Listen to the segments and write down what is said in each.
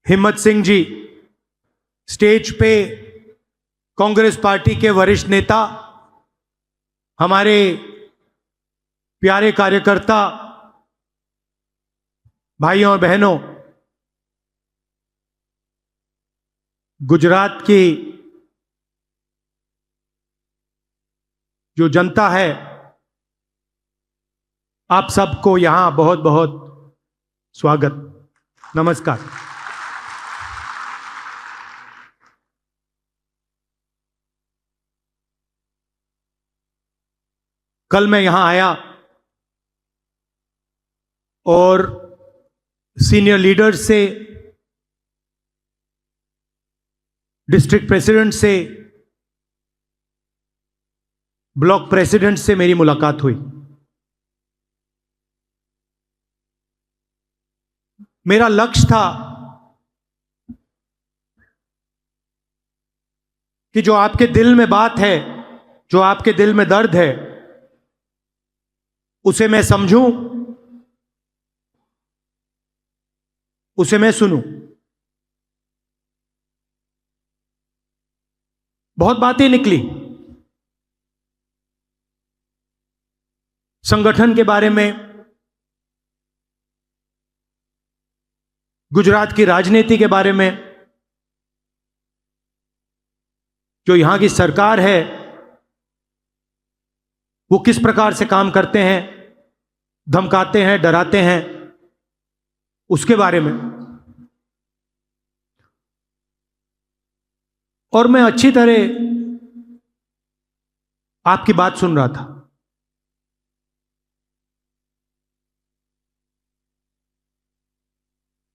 हिम्मत सिंह जी, स्टेज पे कांग्रेस पार्टी के वरिष्ठ नेता, हमारे प्यारे कार्यकर्ता भाइयों और बहनों, गुजरात की जो जनता है, आप सबको यहां बहुत बहुत स्वागत, नमस्कार। कल मैं यहां आया और सीनियर लीडर से, डिस्ट्रिक्ट प्रेसिडेंट से, ब्लॉक प्रेसिडेंट से मेरी मुलाकात हुई। मेरा लक्ष्य था कि जो आपके दिल में बात है, जो आपके दिल में दर्द है, उसे मैं समझूं, उसे मैं सुनूं। बहुत बातें निकली संगठन के बारे में, गुजरात की राजनीति के बारे में, जो यहां की सरकार है वो किस प्रकार से काम करते हैं, धमकाते हैं, डराते हैं, उसके बारे में। और मैं अच्छी तरह आपकी बात सुन रहा था।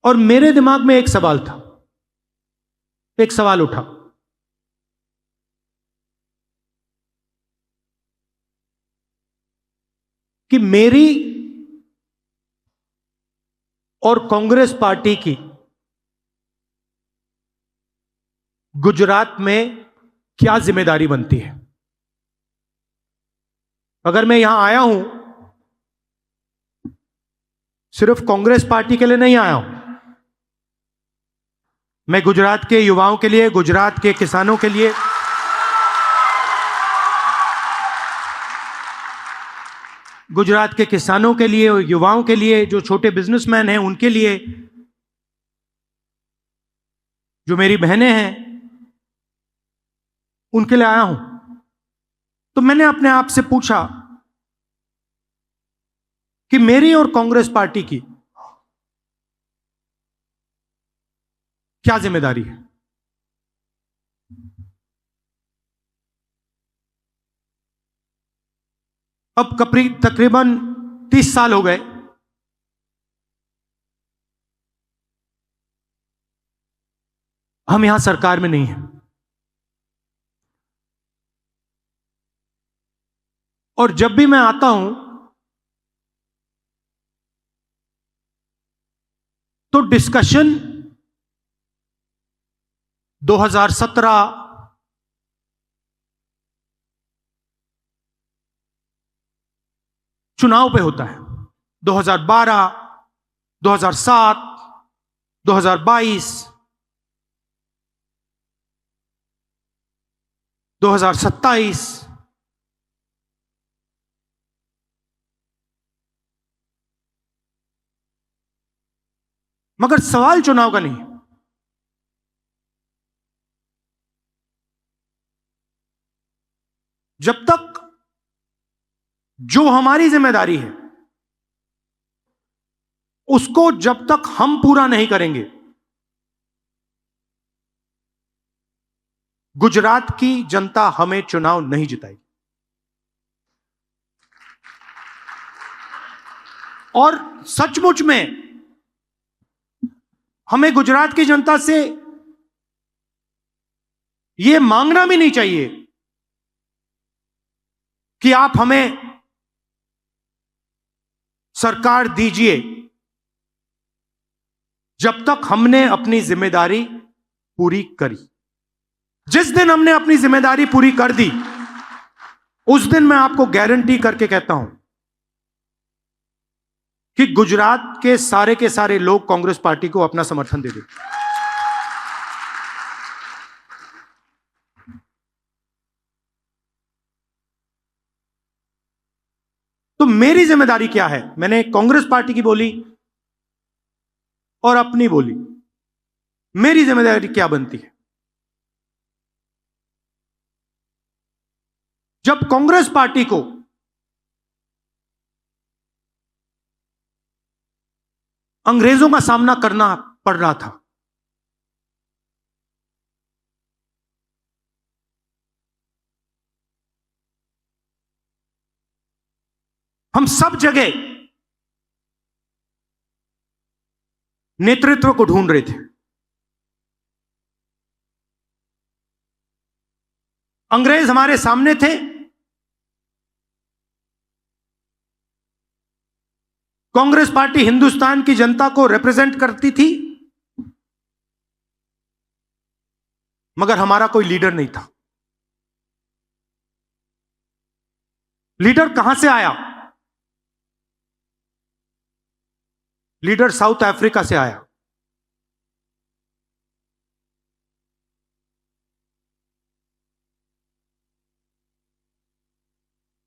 और मेरे दिमाग में एक सवाल था, एक सवाल उठा कि मेरी और कांग्रेस पार्टी की गुजरात में क्या जिम्मेदारी बनती है। अगर मैं यहां आया हूं, सिर्फ कांग्रेस पार्टी के लिए नहीं आया हूं, मैं गुजरात के युवाओं के लिए, गुजरात के किसानों के लिए, गुजरात के किसानों के लिए, युवाओं के लिए, जो छोटे बिजनेसमैन हैं उनके लिए, जो मेरी बहनें हैं उनके लिए आया हूं। तो मैंने अपने आप से पूछा कि मेरी और कांग्रेस पार्टी की क्या जिम्मेदारी है। अब तकरीबन 30 साल हो गए हम यहां सरकार में नहीं हैं, और जब भी मैं आता हूं तो डिस्कशन 2017 चुनाव पे होता है, 2012, 2007, 2022, 2027, मगर सवाल चुनाव का नहीं। जब तक जो हमारी जिम्मेदारी है उसको जब तक हम पूरा नहीं करेंगे, गुजरात की जनता हमें चुनाव नहीं जिताएगी। और सचमुच में हमें गुजरात की जनता से यह मांगना भी नहीं चाहिए कि आप हमें सरकार दीजिए, जब तक हमने अपनी जिम्मेदारी पूरी करी। जिस दिन हमने अपनी जिम्मेदारी पूरी कर दी, उस दिन मैं आपको गारंटी करके कहता हूं कि गुजरात के सारे लोग कांग्रेस पार्टी को अपना समर्थन दे देंगे। मेरी जिम्मेदारी क्या है? मैंने कांग्रेस पार्टी की बोली और अपनी बोली। मेरी जिम्मेदारी क्या बनती है? जब कांग्रेस पार्टी को अंग्रेजों का सामना करना पड़ रहा था, हम सब जगह नेतृत्व को ढूंढ रहे थे। अंग्रेज हमारे सामने थे, कांग्रेस पार्टी हिंदुस्तान की जनता को रिप्रेजेंट करती थी, मगर हमारा कोई लीडर नहीं था। लीडर कहां से आया? लीडर साउथ अफ्रीका से आया।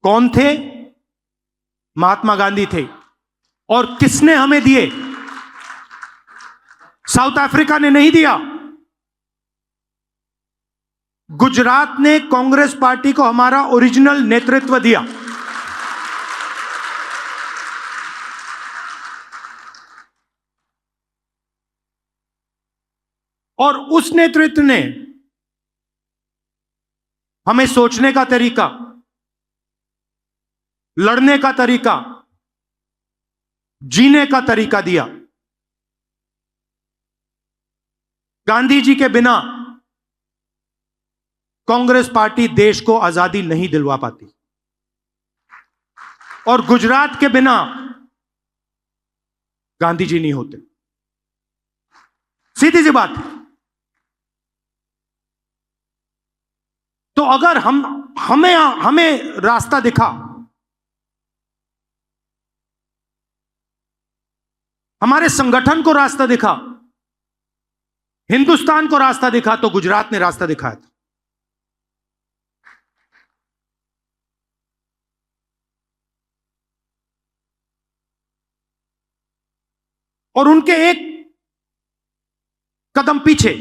कौन थे? महात्मा गांधी थे। और किसने हमें दिए? साउथ अफ्रीका ने नहीं दिया। गुजरात ने कांग्रेस पार्टी को हमारा ओरिजिनल नेतृत्व दिया। और उस नेतृत्व ने हमें सोचने का तरीका, लड़ने का तरीका, जीने का तरीका दिया। गांधी जी के बिना कांग्रेस पार्टी देश को आजादी नहीं दिलवा पाती, और गुजरात के बिना गांधी जी नहीं होते। सीधी सी बात है। तो अगर हमें रास्ता दिखा, हमारे संगठन को रास्ता दिखा, हिंदुस्तान को रास्ता दिखा, तो गुजरात ने रास्ता दिखाया था। और उनके एक कदम पीछे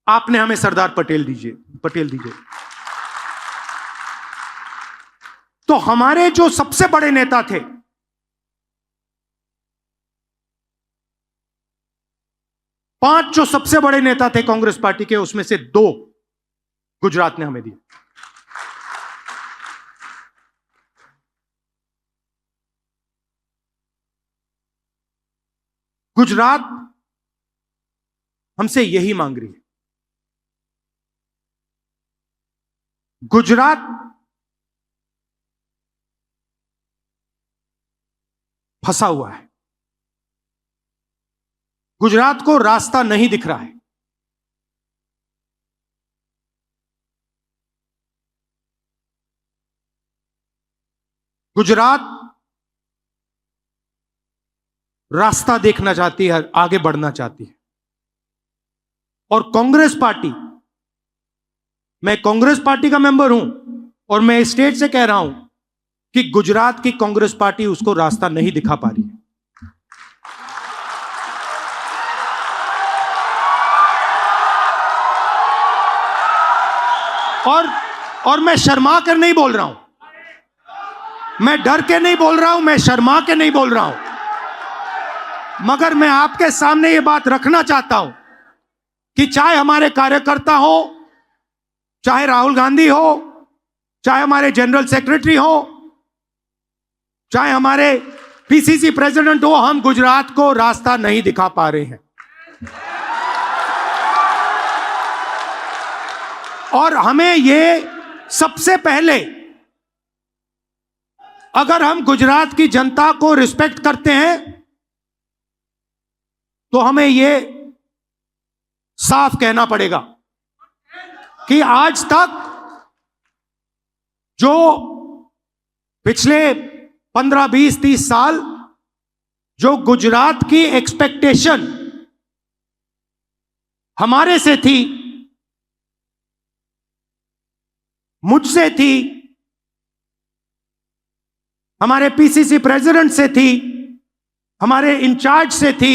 आपने हमें सरदार पटेल दीजिए। तो हमारे जो सबसे बड़े नेता थे, पांच जो सबसे बड़े नेता थे कांग्रेस पार्टी के, उसमें से दो गुजरात ने हमें दिए। गुजरात हमसे यही मांग रही है। गुजरात फंसा हुआ है। गुजरात को रास्ता नहीं दिख रहा है। गुजरात रास्ता देखना चाहती है, आगे बढ़ना चाहती है। और कांग्रेस पार्टी, मैं कांग्रेस पार्टी का मेंबर हूं और मैं स्टेट से कह रहा हूं कि गुजरात की कांग्रेस पार्टी उसको रास्ता नहीं दिखा पा रही है। और मैं शर्मा कर नहीं बोल रहा हूं, मैं डर के नहीं बोल रहा हूं, मैं शर्मा के नहीं बोल रहा हूं, मगर मैं आपके सामने ये बात रखना चाहता हूं कि चाहे हमारे कार्यकर्ता हो, चाहे राहुल गांधी हो, चाहे हमारे जनरल सेक्रेटरी हो, चाहे हमारे पीसीसी प्रेसिडेंट हो, हम गुजरात को रास्ता नहीं दिखा पा रहे हैं। और हमें ये सबसे पहले, अगर हम गुजरात की जनता को रिस्पेक्ट करते हैं, तो हमें ये साफ कहना पड़ेगा कि आज तक जो पिछले 15, 20, 30 साल जो गुजरात की एक्सपेक्टेशन हमारे से थी, मुझसे थी, हमारे पीसीसी प्रेसिडेंट से थी, हमारे इंचार्ज से थी,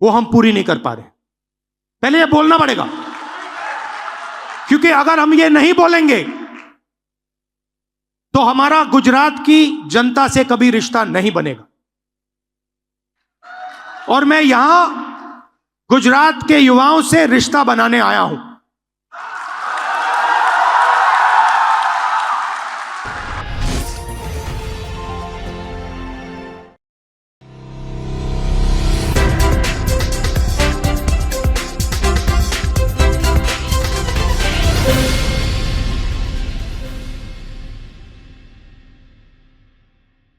वो हम पूरी नहीं कर पा रहे। पहले ये बोलना पड़ेगा, क्योंकि अगर हम ये नहीं बोलेंगे तो हमारा गुजरात की जनता से कभी रिश्ता नहीं बनेगा। और मैं यहां गुजरात के युवाओं से रिश्ता बनाने आया हूं।